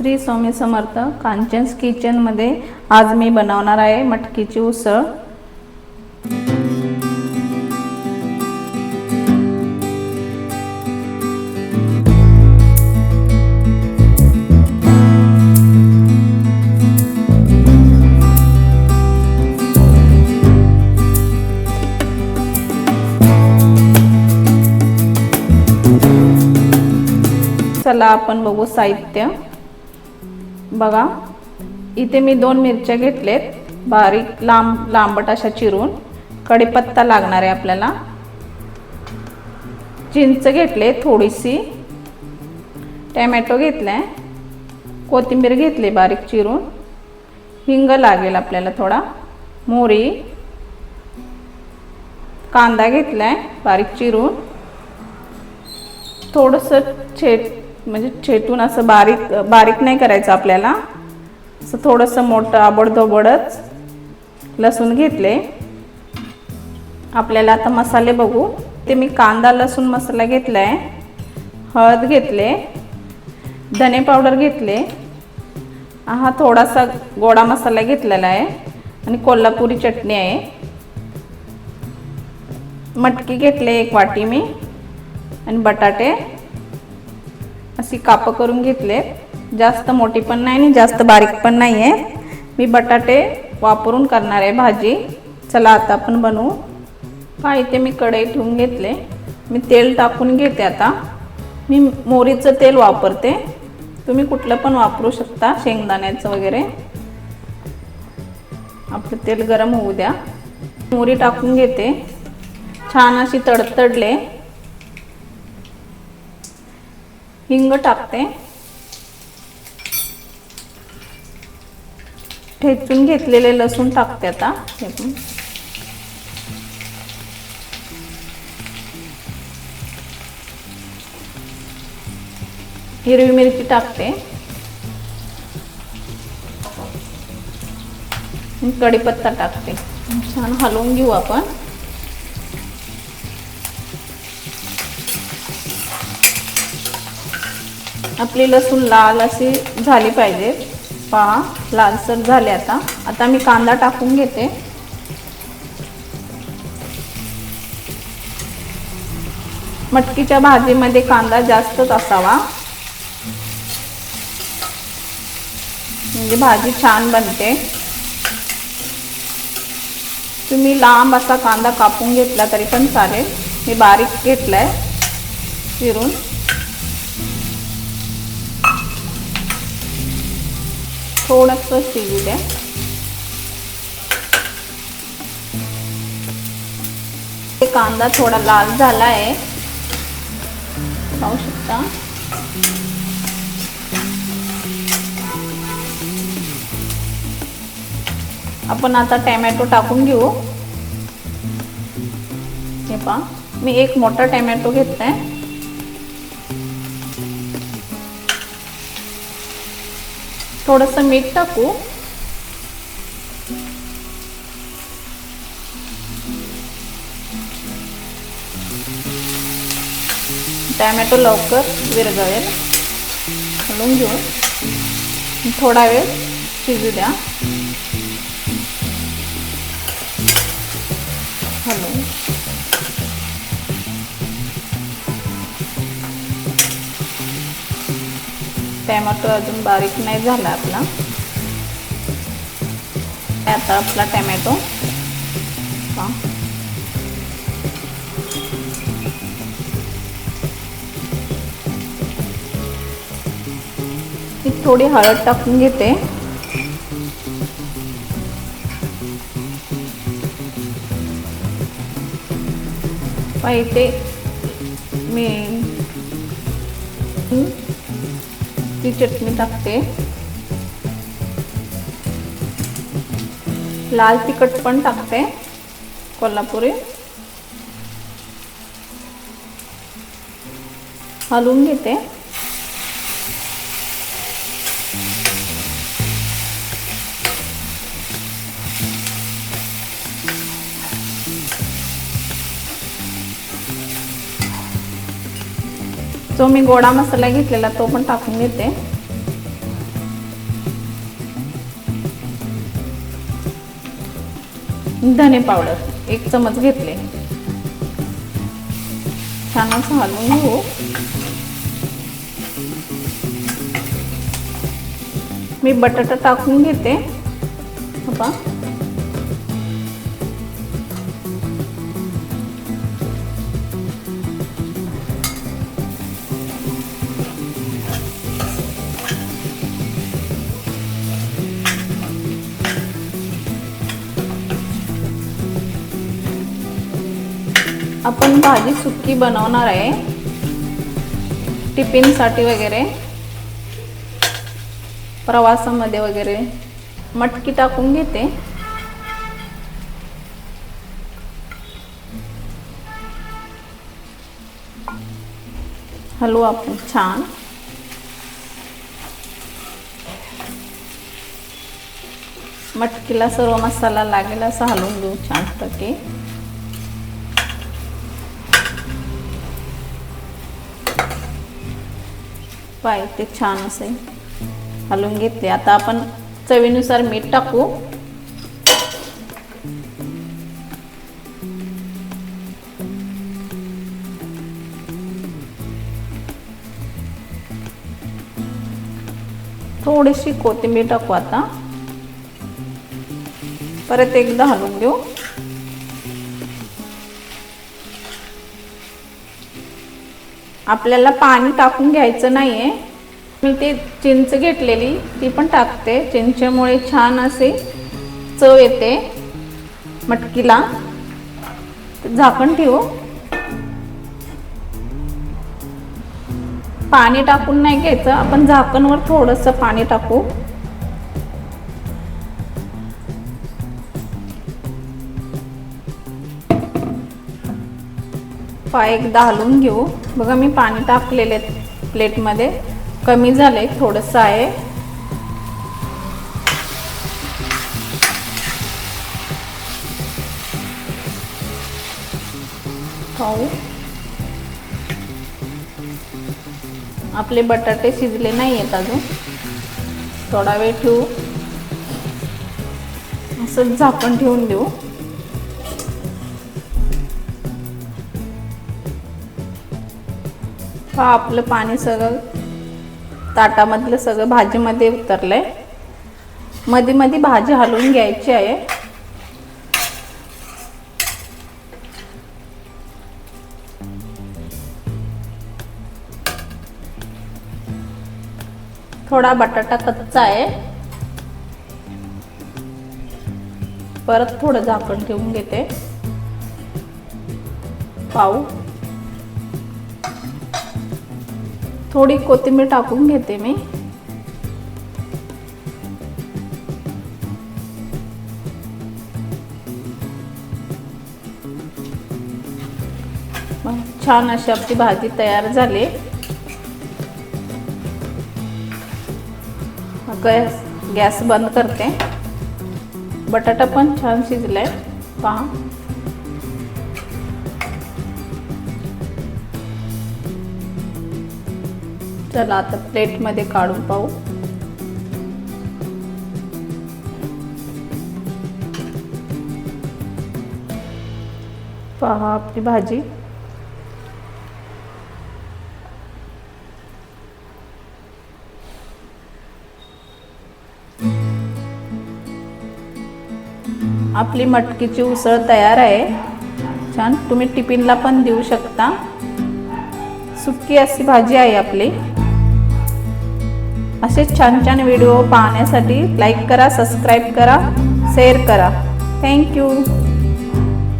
श्री स्वामी समर्थ कांचन्स किचनमध्ये आज मी बनवणार आहे मटकीची उसळ। चला आपण बघू साहित्य। बघा इथे मी 2 मिरच्या घेतलेत, बारीक लांबट अशा चिरून। कढीपत्ता लागणार आहे आपल्याला। चिंच घेतले थोडीशी, टोमॅटो घेतलाय, कोथिंबीर घेतली बारीक चिरून, हिंग लागेल आपल्याला थोडा, मोहरी, कांदा घेतलाय बारीक चिरून, थोडंसं म्हणजे छेटून असं बारीक नाही करायचं आपल्याला, असं थोडंसं मोठं आबडधोबडच लसूण घेतले। आपल्याला आता मसाले बघू। ते मी कांदा लसूण मसाला घेतलाय, हळद घेतले, धने पावडर घेतले, हा थोडासा गोडा मसाला घेतलेला आहे आणि कोल्हापुरी चटणी आहे। मटकी घेतले 1 वाटी मी आणि बटाटे अशी काप करून घेतले। जास्त मोठी पण नाही आणि जास्त बारीक पण नाही आहे। मी बटाटे वापरून करणार आहे भाजी। चला आता आपण बनवू। इथे मी कढई ठेवून घेतले, मी तेल टाकून घेते। आता मी मोहरीचं तेल वापरते, तुम्ही कुठलं पण वापरू शकता, शेंगदाण्याचं वगैरे। आपलं तेल गरम होऊ द्या। मोहरी टाकून घेते, छान अशी तडतडले। हिंग टाकते, ठेचून घेतलेले लसूण टाकते। आता हिरवी मिरची टाकते, कढीपत्ता टाकते, छान हलवून घेऊ आपण। आपली लसूण लाल अशी झाली पाहिजे, पहा लालसर झाले। आता मी कांदा टाकून घेते। मटकीच्या भाजीमध्ये कांदा जास्तच असावा, म्हणजे भाजी छान बनते। तुम्ही लांब असा कांदा कापून घेतला तरी पण चालेल, मी बारीक घेतलाय चिरून। थोडंसं शिजू द्या। कांदा थोडा लाल झाला आहे, पाहू शकता। आपण आता टोमॅटो टाकून घेऊ। हे पहा मी 1 मोठा टोमॅटो घेतलाय। थोडंसं मीठ टाकू, टोमॅटो लवकर विरघळेल। हलवून घेऊ, थोडा वेळ शिजू द्या। हलवून टोमॅटो अजून बारीक नाही झाला आपला। आता आपला टोमॅटो थोडी हळद टाकून घेते। इथे मी ती चटणी टाकते, लाल तिखट पण टाकते कोल्हापुरी। हलवून घेते। जो मी गोडा मसाला घेतलेला तो पण टाकून घेते। धने पावडर 1 चमच घेतले. छान असं हलवून घेऊ. मी बटाटा टाकून घेते. बघा आपण भाजी सुक्की बनवणार आहे टिफिनसाठी वगैरे, प्रवासामध्ये वगैरे. मटकी टाकून घेते. हलवू आपण छान. मटकीला सर्व मसाला लागेल असं हलवून देऊ छानपैकी. पाय ते छान असे हलवून घेतले. आता आपण चवीनुसार मीठ टाकू. थोडीशी कोथिंबीर टाकू. आता परत एकदा हलवून घेऊ. आपल्याला पाणी टाकून घ्यायचं नाहीये. मी ते चिंच घेतलेली ती पण टाकते. चिंचेमुळे छान असे चव येते मटकीला. झाकण ठेवू. पाणी टाकून नाही घ्यायचं आपण, झाकणवर थोडंसं पाणी टाकू. एकदा हलवून घेऊ. बघा मी पाणी टाकलेले प्लेटमध्ये, कमी झाले थोडंसं आहे. पाहू आपले बटाटे शिजले नाही आहेत अजून. थोडा वेळ ठेवू. असं झाकण ठेवून देऊ. आपलं पाणी सगळं ताटामधलं सगळं भाजीमध्ये उतरलंय. मध्ये मध्ये भाजी हलवून घ्यायची आहे. थोडा बटाटा कच्चा आहे. परत थोडं झाकण ठेवून घेते. पाहू थोडी कोथिंबीर टाकून घेते मी. छान अशी आपली भाजी तयार झाली. गॅस बंद करते. बटाटा पण छान शिजलाय पहा. चला आता प्लेटमध्ये काढून पाहू. पहा आपली भाजी. आपली मटकीची उसळ तयार आहे. छान, तुम्ही टिफिनला पण देऊ शकता. सुक्की अशी भाजी आहे आपली. असे छान छान व्हिडिओ पाहण्यासाठी लाईक करा, सबस्क्राईब करा, शेअर करा. थँक्यू.